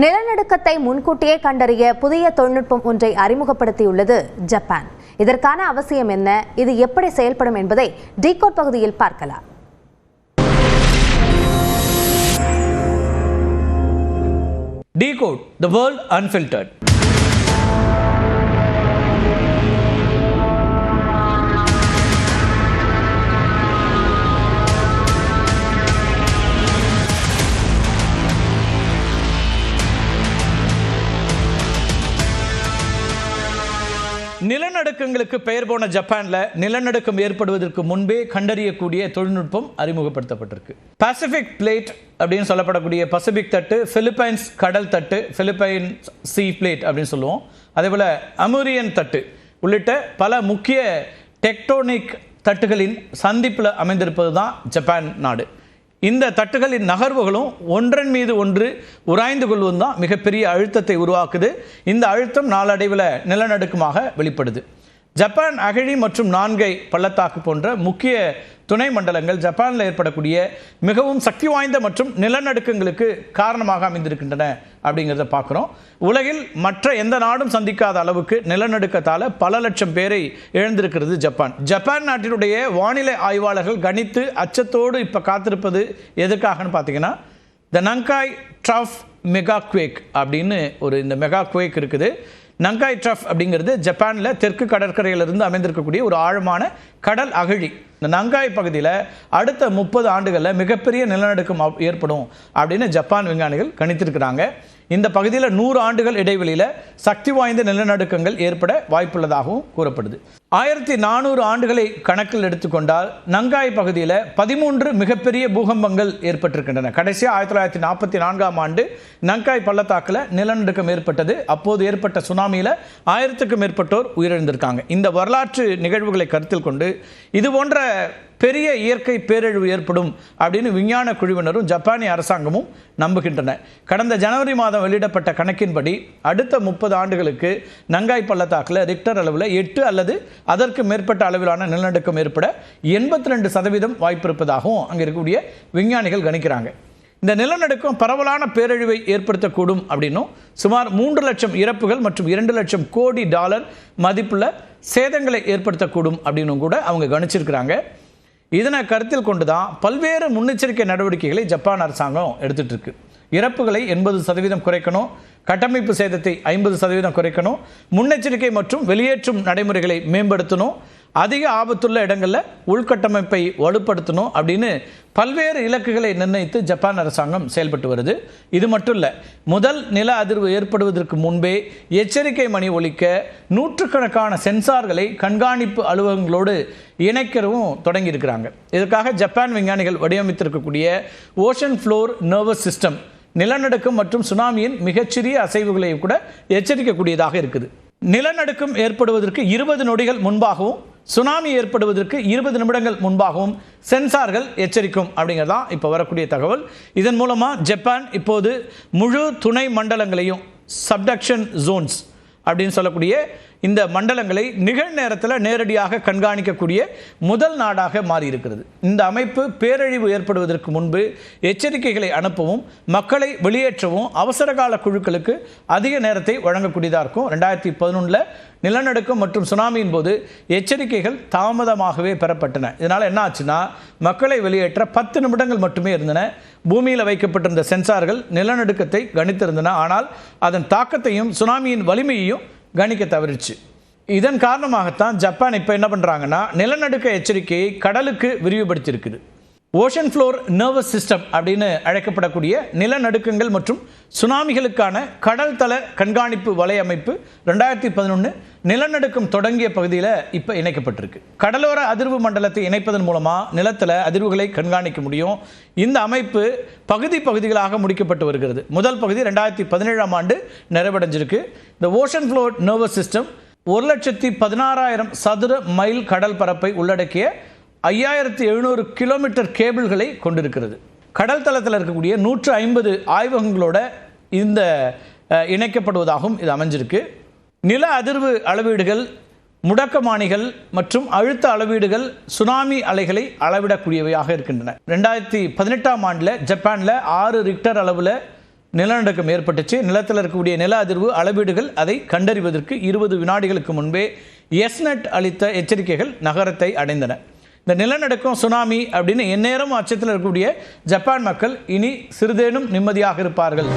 நிலநடுக்கத்தை முன்கூட்டியே கண்டறிய புதிய தொழில்நுட்பம் ஒன்றை அறிமுகப்படுத்தியுள்ளது ஜப்பான். இதற்கான அவசியம் என்ன, இது எப்படி செயல்படும் என்பதை டிகோட் பகுதியில் பார்க்கலாம். Decode, the world unfiltered. நிலநடுக்கங்களுக்கு பெயர் போன ஜப்பான்ல நிலநடுக்கம் ஏற்படுவதற்கு முன்பே கண்டறியக்கூடிய தொழில்நுட்பம் அறிமுகப்படுத்தப்பட்டிருக்கு. பசிபிக் பிளேட் அப்படின்னு சொல்லப்படக்கூடிய பசிபிக் தட்டு, பிலிப்பைன்ஸ் கடல் தட்டு, பிலிப்பைன் சி பிளேட் அப்படின்னு சொல்லுவோம். அதே போல அமூரியன் தட்டு உள்ளிட்ட பல முக்கிய டெக்டோனிக் தட்டுகளின் சந்திப்பில் அமைந்திருப்பது தான் ஜப்பான் நாடு. இந்த தட்டுகளின் நகர்வுகளும் ஒன்றன் மீது ஒன்று உராய்ந்து கொள்வதும் தான் மிகப்பெரிய அழுத்தத்தை உருவாக்குது. இந்த அழுத்தம் நாளடைவில் நிலநடுக்கமாக வெளிப்படுது. ஜப்பான் அகழி மற்றும் நான்கை பள்ளத்தாக்கு போன்ற முக்கிய துணை மண்டலங்கள் ஜப்பானில் ஏற்படக்கூடிய மிகவும் சக்தி வாய்ந்த மற்றும் நிலநடுக்கங்களுக்கு காரணமாக அமைந்திருக்கின்றன அப்படிங்கிறத பார்க்குறோம். உலகில் மற்ற எந்த நாடும் சந்திக்காத அளவுக்கு நிலநடுக்கத்தால் பல லட்சம் பேரை இழந்திருக்கிறது ஜப்பான். ஜப்பான் நாட்டினுடைய வானிலை ஆய்வாளர்கள் கணித்து அச்சத்தோடு இப்போ காத்திருப்பது எதுக்காகன்னு பார்த்தீங்கன்னா, த நங்காய் ட்ரஃப் மெகா குவேக் அப்படின்னு இந்த மெகா குவேக் இருக்குது. நங்காய் ட்ரஃப் அப்படிங்கிறது ஜப்பானில் தெற்கு கடற்கரையிலிருந்து அமைந்திருக்கக்கூடிய ஒரு ஆழமான கடல் அகழி. இந்த நங்காய் பகுதியில் அடுத்த 30 ஆண்டுகளில் மிகப்பெரிய நிலநடுக்கம் ஏற்படும் அப்படின்னு ஜப்பான் விஞ்ஞானிகள் கணித்திருக்கிறாங்க. இந்த பகுதியில் 100 ஆண்டுகள் இடைவெளியில் சக்தி வாய்ந்த நிலநடுக்கங்கள் ஏற்பட வாய்ப்புள்ளதாகவும் கூறப்படுது. 1400 ஆண்டுகளை கணக்கில் எடுத்துக்கொண்டால் நங்காய் பகுதியில் 13 மிகப்பெரிய பூகம்பங்கள் ஏற்பட்டிருக்கின்றன. கடைசியாக 1944ஆம் ஆண்டு நங்காய் பள்ளத்தாக்கில் நிலநடுக்கம் ஏற்பட்டது. அப்போது ஏற்பட்ட சுனாமியில் 1000க்கும் மேற்பட்டோர் உயிரிழந்திருக்காங்க. இந்த வரலாற்று நிகழ்வுகளை கருத்தில் கொண்டு இது போன்ற பெரிய இயற்கை பேரழிவு ஏற்படும் அப்படின்னு விஞ்ஞான குழுவினரும் ஜப்பானிய அரசாங்கமும் நம்புகின்றன. கடந்த ஜனவரி மாதம் வெளியிடப்பட்ட கணக்கின்படி அடுத்த 30 ஆண்டுகளுக்கு நங்காய் பள்ளத்தாக்கில் ரிக்டர் அளவில் 8 அல்லது அதற்கு மேற்பட்ட அளவிலான நிலநடுக்கம் ஏற்பட 82% வாய்ப்பு இருப்பதாகவும் அங்கே இருக்கக்கூடிய விஞ்ஞானிகள் கணிக்கிறாங்க. இந்த நிலநடுக்கம் பரவலான பேரழிவை ஏற்படுத்தக்கூடும் அப்படின்னும், சுமார் 3 லட்சம் இறப்புகள் மற்றும் 2 லட்சம் கோடி டாலர் மதிப்புள்ள சேதங்களை ஏற்படுத்தக்கூடும் அப்படின்னு கூட அவங்க கணிச்சிருக்கிறாங்க. இதனை கருத்தில் கொண்டு தான் பல்வேறு முன்னெச்சரிக்கை நடவடிக்கைகளை ஜப்பான் அரசாங்கம் எடுத்துட்டு இருக்கு. இறப்புகளை 80% குறைக்கணும், கட்டமைப்பு சேதத்தை 50% குறைக்கணும், முன்னெச்சரிக்கை மற்றும் வெளியேற்றும் நடைமுறைகளை மேம்படுத்தணும், அதிக ஆபத்துள்ள இடங்களில் உள்கட்டமைப்பை வலுப்படுத்தணும் அப்படின்னு பல்வேறு இலக்குகளை நிர்ணயித்து ஜப்பான் அரசாங்கம் செயல்பட்டு வருது. இது மட்டும் இல்லை, முதல் நில அதிர்வு ஏற்படுவதற்கு முன்பே எச்சரிக்கை மணி ஒலிக்க நூற்றுக்கணக்கான சென்சார்களை கண்காணிப்பு அலுவலகங்களோடு இணைக்கவும் தொடங்கி இருக்கிறாங்க. இதற்காக ஜப்பான் விஞ்ஞானிகள் வடிவமைத்திருக்கக்கூடிய ஓஷன் ஃப்ளோர் நர்வஸ் சிஸ்டம் நிலநடுக்கம் மற்றும் சுனாமியின் மிகச்சிறிய அசைவுகளை கூட எச்சரிக்கக்கூடியதாக இருக்குது. நிலநடுக்கம் ஏற்படுவதற்கு 20 நொடிகள் முன்பாகவும் சுனாமி ஏற்படுவதற்கு 20 நிமிடங்கள் முன்பாகவும் சென்சார்கள் எச்சரிக்கும் அப்படிங்கிறதான் இப்போ வரக்கூடிய தகவல். இதன் மூலமாக ஜப்பான் இப்போது முழு துணை மண்டலங்களையும் சப்டக்ஷன் ஜோன்ஸ் அப்படின்னு சொல்லக்கூடிய இந்த மண்டலங்களை நிகழ்நேரத்தில் நேரடியாக கண்காணிக்கக்கூடிய முதல் நாடாக மாறியிருக்கிறது. இந்த அமைப்பு பேரழிவு ஏற்படுவதற்கு முன்பு எச்சரிக்கைகளை அனுப்பவும் மக்களை வெளியேற்றவும் அவசரகால குழுக்களுக்கு அதிக நேரத்தை வழங்கக்கூடியதாக இருக்கும். 2011 நிலநடுக்கம் மற்றும் சுனாமியின் போது எச்சரிக்கைகள் தாமதமாகவே பெறப்பட்டன. இதனால் என்ன ஆச்சுன்னா, மக்களை வெளியேற்ற 10 நிமிடங்கள் மட்டுமே இருந்தன. பூமியில் வைக்கப்பட்டிருந்த சென்சார்கள் நிலநடுக்கத்தை கணித்திருந்தன, ஆனால் அதன் தாக்கத்தையும் சுனாமியின் வலிமையையும் கணிக்க தவறிச்சு. இதன் காரணமாகத்தான் ஜப்பான் இப்போ என்ன பண்ணுறாங்கன்னா, நிலநடுக்க எச்சரிக்கையை கடலுக்கு விரிவுபடுத்தியிருக்குது. ஓஷன் ஃப்ளோர் நர்வஸ் சிஸ்டம் அப்படின்னு அழைக்கப்படக்கூடிய நிலநடுக்கங்கள் மற்றும் சுனாமிகளுக்கான கடல் தள கண்காணிப்பு வலையமைப்பு 2011 நிலநடுக்கம் தொடங்கிய பகுதியில் இப்போ இணைக்கப்பட்டிருக்கு. கடலோர அதிர்வு மண்டலத்தை இணைப்பதன் மூலமாக நிலத்தில் அதிர்வுகளை கண்காணிக்க முடியும். இந்த அமைப்பு பகுதிகளாக முடிக்கப்பட்டு வருகிறது. முதல் பகுதி 2017ஆம் ஆண்டு நிறைவடைஞ்சிருக்கு. இந்த ஓஷன் ஃப்ளோர் நர்வஸ் சிஸ்டம் 1,16,000 சதுர மைல் கடல் பரப்பை உள்ளடக்கிய 5700 கிலோமீட்டர் கேபிள்களை கொண்டிருக்கிறது. கடல் தளத்தில் இருக்கக்கூடிய 150 ஆய்வகங்களோட இந்த இணைக்கப்படுவதாகவும் இது அமைஞ்சிருக்கு. நில அதிர்வு அளவீடுகள், முடக்கமானிகள் மற்றும் அழுத்த அளவீடுகள் சுனாமி அலைகளை அளவிடக்கூடியவையாக இருக்கின்றன. 2018ஆம் ஆண்டில் ஜப்பானில் 6 ரிக்டர் அளவில் நிலநடுக்கம் ஏற்பட்டுச்சு. நிலத்தில் இருக்கக்கூடிய நில அதிர்வு அளவீடுகள் அதை கண்டறிவதற்கு 20 வினாடிகளுக்கு முன்பே எஸ்நெட் அளித்த எச்சரிக்கைகள் நகரத்தை அடைந்தன. இந்த நிலநடுக்கம், சுனாமி அப்படின்னு எந்நேரம் அச்சத்தில் இருக்கக்கூடிய ஜப்பான் மக்கள் இனி சிறிதேனும் நிம்மதியாக இருப்பார்கள்.